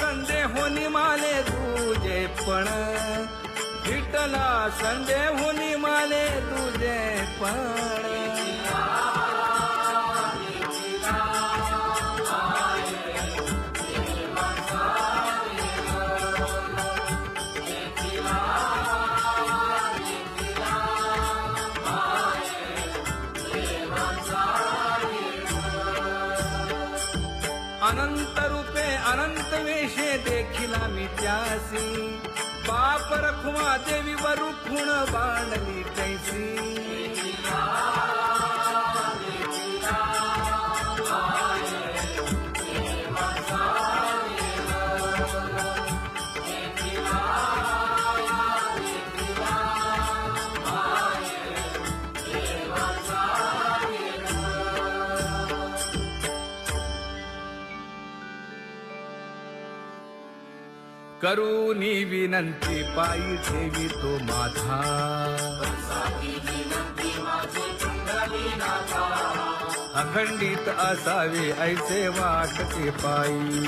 संदेहोनी माले तुझे पण, विठ्ठला संदेहोनी माले तुझे पण. अनंत रूपे अनंत वेशे देखिला मी त्यासी, बाप रखुमा देवी वरुखुण बांधली तैसी. करूनी विनंती पायी ठेवी तो माझा, अखंडित असावे ऐसे वाटते पायी.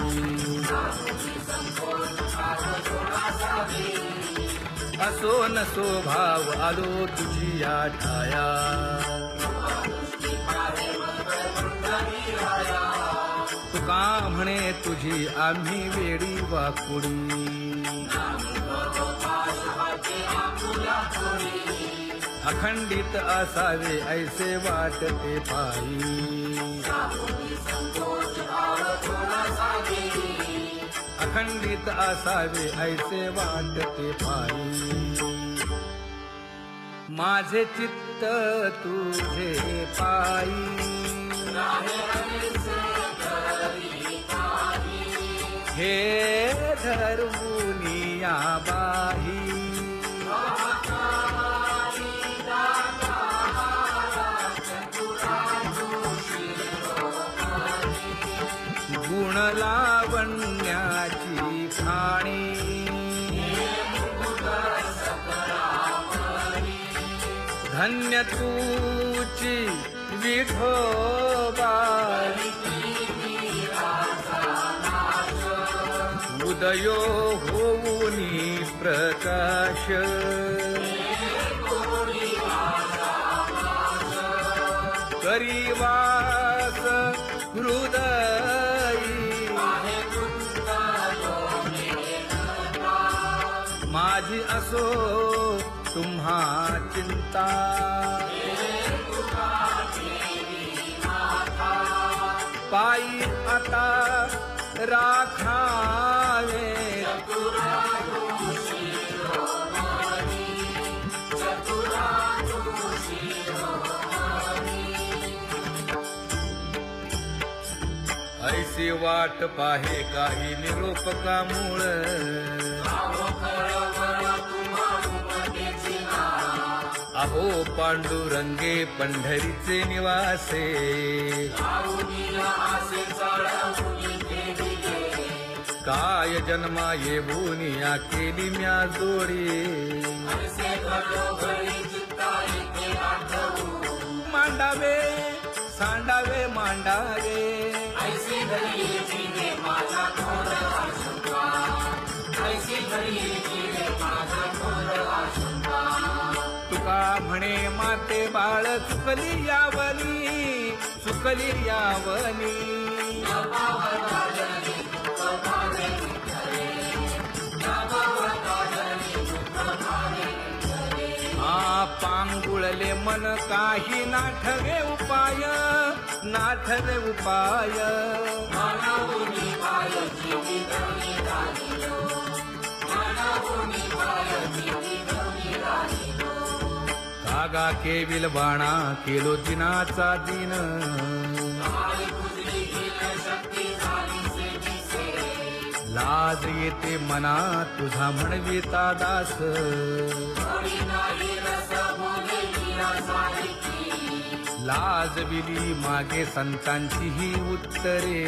असो नसो भाव आलो तुझी या ठाया, तुका म्हणे तुझी आम्ही वेडी वाकुडी. अखंडित असावे ऐसे वाटते पायी, अखंडित असावे ऐसे वाटते पायी. माझे चित्त तुझे पायी, हे धर्मुनिया बाही. गुण लावण्याची खाणी, धन्य तूची विठोबा. उदयो होऊनी प्रकाश, करीवास हृदयी. माझी असो तुम्हा चिंता, पायी आता राखावे. ऐसी वाट पाहे काही निरोपका मूळ, अहो पांडुरंगे पंढरीचे निवासे. काय जन्मा येऊन या केली म्या जोडी. मांडावे सांडावे मांडावे, तुका म्हणे माते बाळ चुकली यावनी, चुकली यावनी. पांगुळले मन काही नाठवे उपाय, नाठवे उपाय. कागा केविल बाणा केलो दिनाचा दिन, लाज येते मना तुझा म्हणविता दास. लाज विली मागे संतांची ही उत्तरे,